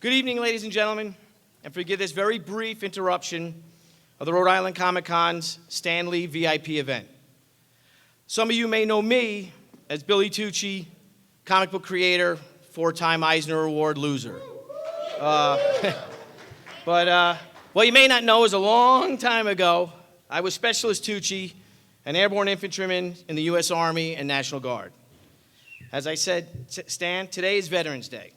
Good evening, ladies and gentlemen, and forgive this very brief interruption of the Rhode Island Comic Con's Stan Lee VIP event. Some of you may know me as Billy Tucci, comic book creator, four-time Eisner Award loser. What you may not know is a long time ago, I was Specialist Tucci, an airborne infantryman in the U.S. Army and National Guard. As I said, Stan, today is Veterans Day.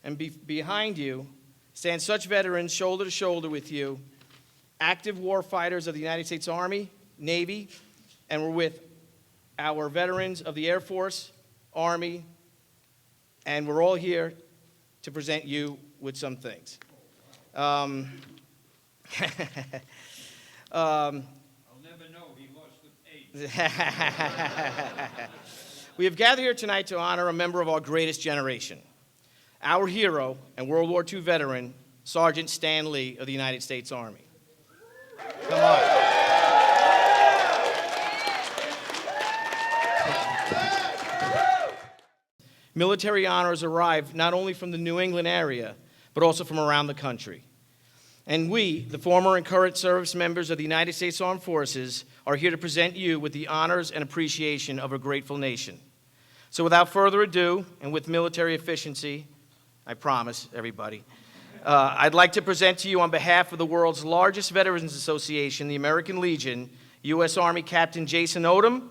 And behind you stand such veterans shoulder to shoulder with you, active war fighters of the United States Army, Navy, and we're with our veterans of the Air Force, Army, and we're all here to present you with some things. I'll never know he lost the page. We have gathered here tonight to honor a member of our greatest generation, our hero and World War II veteran, Sergeant Stan Lee of the United States Army. Come on. Military honors arrive not only from the New England area, but also from around the country. And we, the former and current service members of the United States Armed Forces, are here to present you with the honors and appreciation of a grateful nation. So without further ado, and with military efficiency, I promise everybody, I'd like to present to you on behalf of the world's largest veterans association, the American Legion, U.S. Army Captain Jason Odom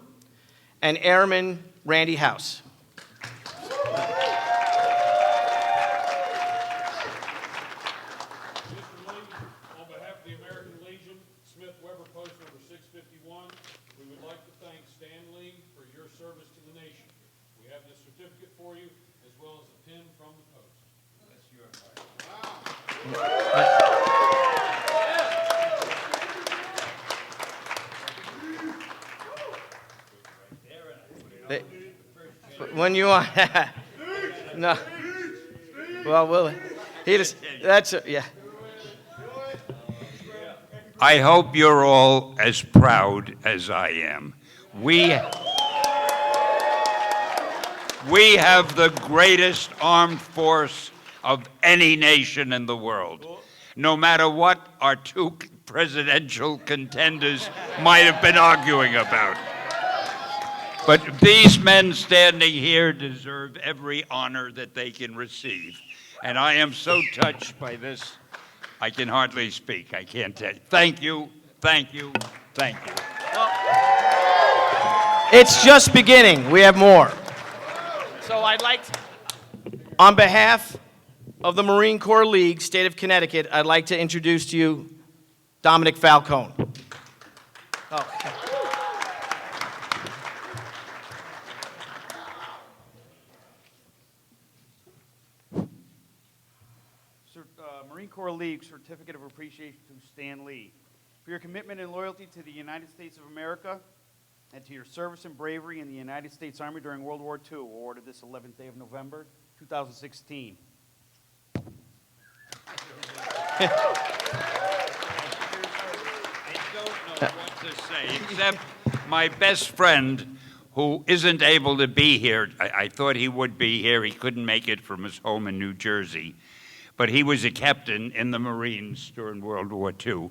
and Airman Randy House. When you want, no, well, yeah. I hope you're all as proud as I am. We have the greatest armed force of any nation in the world, no matter what our two presidential contenders might have been arguing about. But these men standing here deserve every honor that they can receive. And I am so touched by this, I can hardly speak. I can't tell you. Thank you, thank you, thank you. It's just beginning. We have more. So I'd like to, on behalf of the Marine Corps League, State of Connecticut, I'd like to introduce to you Dominic Falcone. Oh. Marine Corps League Certificate of Appreciation to Stan Lee for your commitment and loyalty to the United States of America and to your service and bravery in the United States Army during World War II, awarded this 11th day of November, 2016. I don't know what to say, except my best friend, who isn't able to be here. I thought he would be here. He couldn't make it from his home in New Jersey. But he was a captain in the Marines during World War II.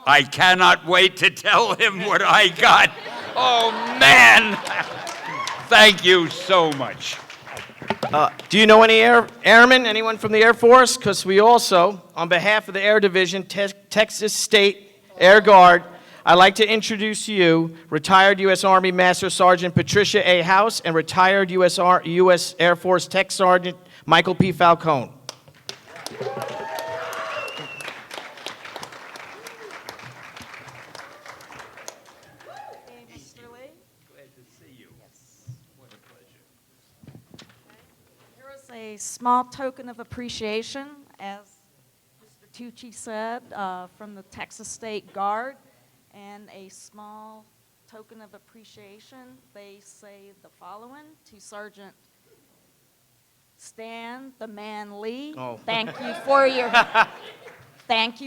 I cannot wait to tell him what I got. Oh, man! Thank you so much. Do you know any airmen, anyone from the Air Force? Because we also, on behalf of the Air Division, Texas State Air Guard, I'd like to introduce to you retired U.S. Army Master Sergeant Patricia A. House and retired U.S. Air Force Tech Sergeant Michael P. Falcone. A small token of appreciation, as Mr. Tucci said, from the Texas State Guard, and a small token of appreciation. They say the following to Sergeant Stan the Man Lee. Oh. Thank you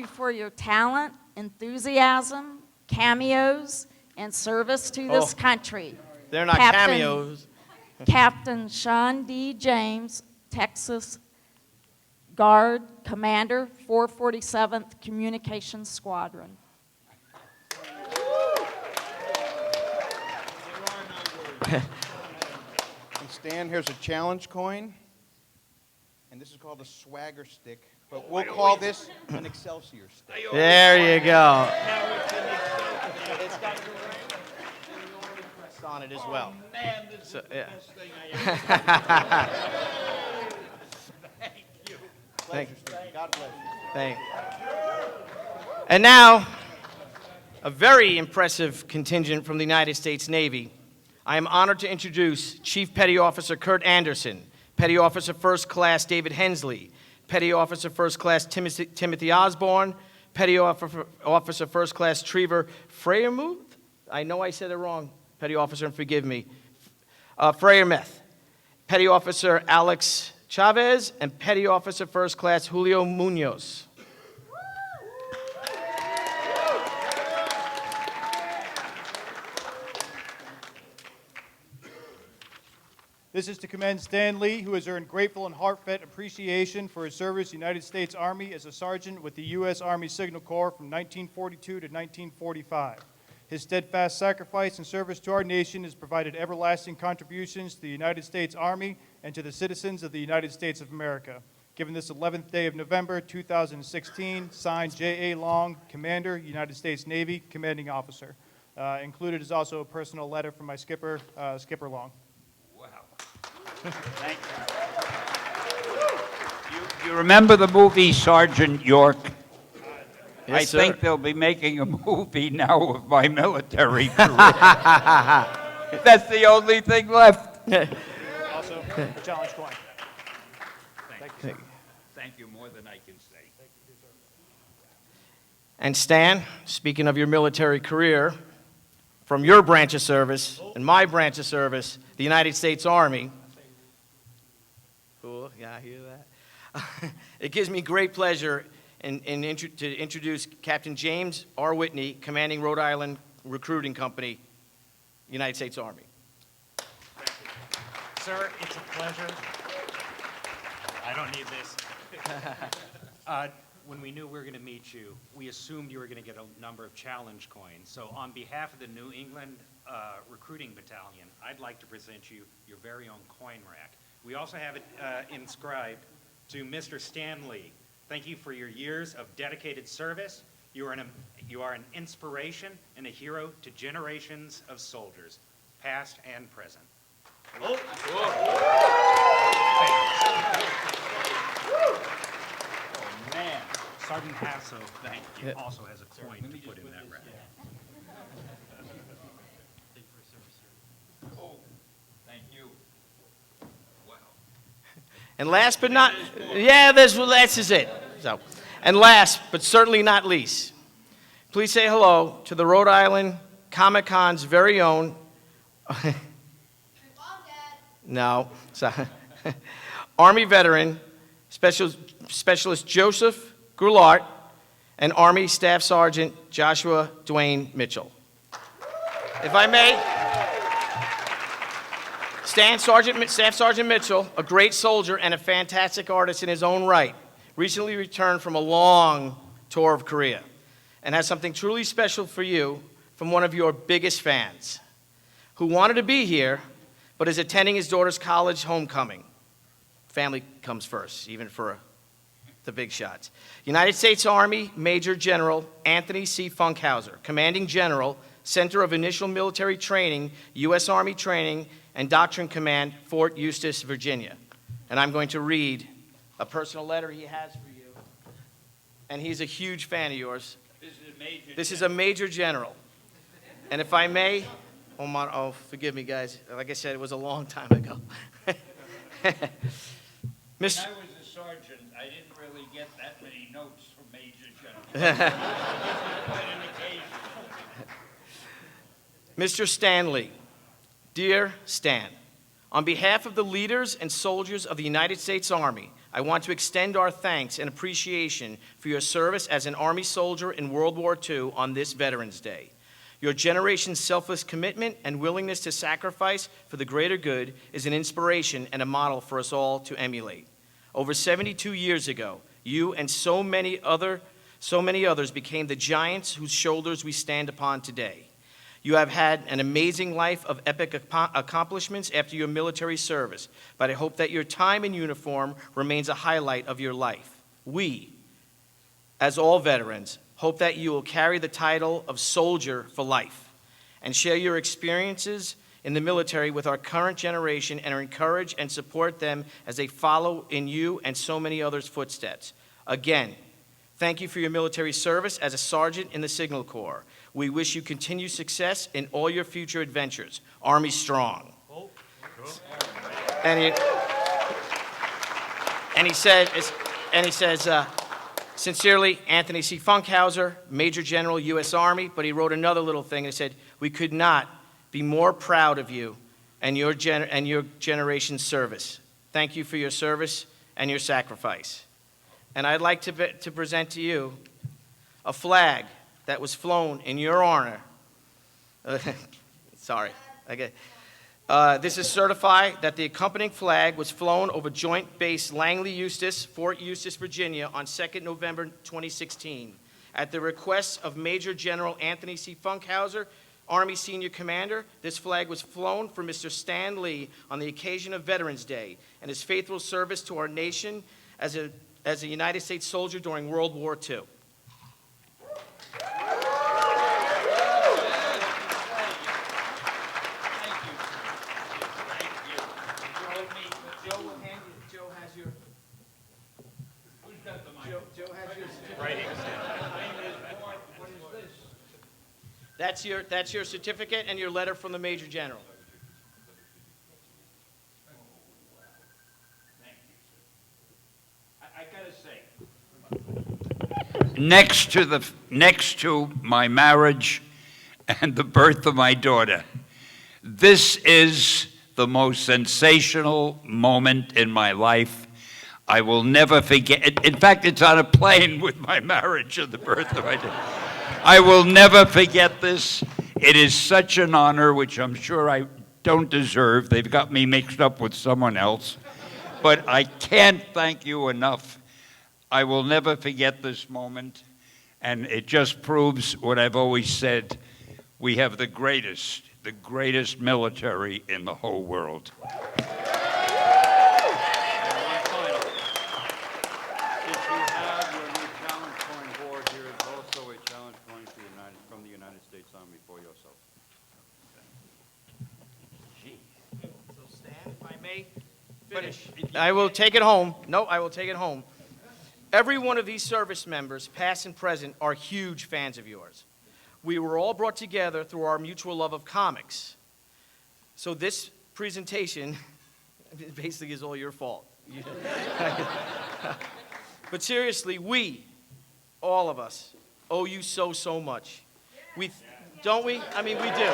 for your talent, enthusiasm, cameos, and service to this country. They're not cameos. Captain Sean D. James, Texas Guard, Commander, 447th Communications Squadron. And Stan, here's a challenge coin, and this is called a swagger stick, but we'll call this an Excelsior stick. There you go. It's got your crest on it as well. Oh, man, this So, is the yeah. best thing I ever Thank you. Thank you. God bless you. Thank you. And now, a very impressive contingent from the United States Navy. I am honored to introduce Chief Petty Officer Kurt Anderson, Petty Officer First Class David Hensley, Petty Officer First Class Timothy Osborne, Petty Officer First Class Trevor Freyermuth. I know I said it wrong, Petty Officer, and forgive me. Freyermuth, Petty Officer Alex Chavez, and Petty Officer First Class Julio Munoz. This is to commend Stan Lee, who has earned grateful and heartfelt appreciation for his service in the United States Army as a sergeant with the U.S. Army Signal Corps from 1942 to 1945. His steadfast sacrifice and service to our nation has provided everlasting contributions to the United States Army and to the citizens of the United States of America. Given this 11th day of November 2016, signed J.A. Long, Commander, United States Navy, Commanding Officer. Included is also a personal letter from my skipper, Skipper Long. Wow. Thank you. You remember the movie Sergeant York? Yes, I sir. think they'll be making a movie now of my military career. That's the only thing left. Also, the challenge coin. Thank you more than I can say. And Stan, speaking of your military career, from your branch of service and my branch of service, the United States Army. Cool, yeah, I hear that. It gives me great pleasure to introduce Captain James R. Whitney, commanding Rhode Island Recruiting Company, United States Army. Sir, it's a pleasure. I don't need this. When we knew we were going to meet you, we assumed you were going to get a number of challenge coins. So on behalf of the New England Recruiting Battalion, I'd like to present you your very own coin rack. We also have it inscribed to Mr. Stan Lee. Thank you for your years of dedicated service. You are an inspiration and a hero to generations of soldiers, past and present. Oh, man. Sergeant Hasso, thank you, also has a coin to put in that rack. Oh, thank you. Wow. And last but not, yeah, this is it. So, and last but certainly not least, please say hello to the Rhode Island Comic-Con's very own, no, sorry. Army veteran, Specialist Joseph Goulart, and Army Staff Sergeant Joshua Dwayne Mitchell. If I may, Staff Sergeant Mitchell, a great soldier and a fantastic artist in his own right, recently returned from a long tour of Korea and has something truly special for you from one of your biggest fans who wanted to be here but is attending his daughter's college homecoming. Family comes first, even for the big shots. United States Army Major General Anthony C. Funkhauser, Commanding General, Center of Initial Military Training, U.S. Army Training and Doctrine Command, Fort Eustis, Virginia. And I'm going to read a personal letter he has for you. And he's a huge fan of yours. This is a Major General. And if I may, oh, forgive me, guys. Like I said, it was a long time ago. When I was a sergeant, I didn't really get that many notes from Major General. Mr. Stanley, dear Stan, on behalf of the leaders and soldiers of the United States Army, I want to extend our thanks and appreciation for your service as an Army soldier in World War II on this Veterans Day. Your generation's selfless commitment and willingness to sacrifice for the greater good is an inspiration and a model for us all to emulate. Over 72 years ago, you and so many others became the giants whose shoulders we stand upon today. You have had an amazing life of epic accomplishments after your military service, but I hope that your time in uniform remains a highlight of your life. We, as all veterans, hope that you will carry the title of soldier for life and share your experiences in the military with our current generation and encourage and support them as they follow in you and so many others' footsteps. Again, thank you for your military service as a sergeant in the Signal Corps. We wish you continued success in all your future adventures. Army strong. And he says, sincerely, Anthony C. Funkhauser, Major General, U.S. Army. But he wrote another little thing. He said, we could not be more proud of you and your generation's service. Thank you for your service and your sacrifice. And I'd like to present to you a flag that was flown in your honor. Sorry. Okay. This is certified that the accompanying flag was flown over Joint Base Langley-Eustis, Fort Eustis, Virginia, on 2nd November 2016. At the request of Major General Anthony C. Funkhauser, Army Senior Commander, this flag was flown for Mr. Stan Lee on the occasion of Veterans Day and his faithful service to our nation as a United States soldier during World War II. That's your certificate and your letter from the Major General. I gotta say, next to my marriage and the birth of my daughter, this is the most sensational moment in my life. I will never forget. In fact, it's on a plane with my marriage and the birth of my daughter. I will never forget this. It is such an honor, which I'm sure I don't deserve. They've got me mixed up with someone else. But I can't thank you enough. I will never forget this moment. And it just proves what I've always said. We have the greatest military in the whole world. I will take it home. No, I will take it home. Every one of these service members, past and present, are huge fans of yours. We were all brought together through our mutual love of comics. So this presentation basically is all your fault. But seriously, we, all of us, owe you so much. Don't we? I mean, we do.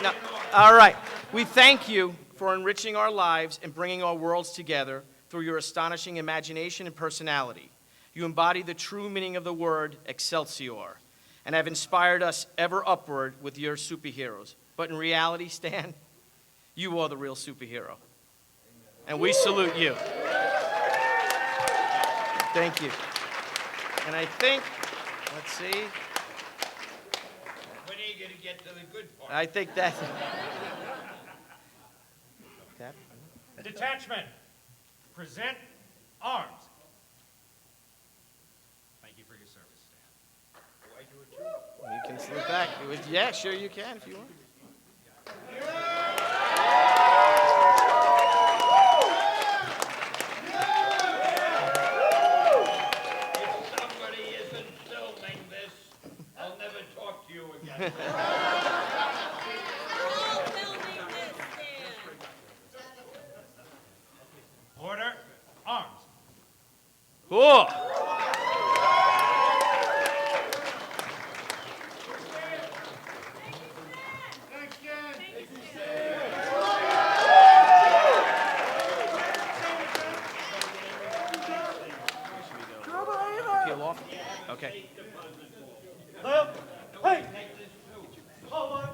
No, all right. We thank you for enriching our lives and bringing our worlds together through your astonishing imagination and personality. You embody the true meaning of the word Excelsior and have inspired us ever upward with your superheroes. But in reality, Stan, you are the real superhero. And we salute you. Thank you. And I think, let's see. When are you going to get to the good part? I think that. Detachment, present arms. Thank you for your service, Stan. Do I do it too? You can slip back. Yeah, sure you can if you want. If somebody isn't filming this, I'll never talk to you again. Order, arms. Cool. Peel off? Okay. Hey! Oh my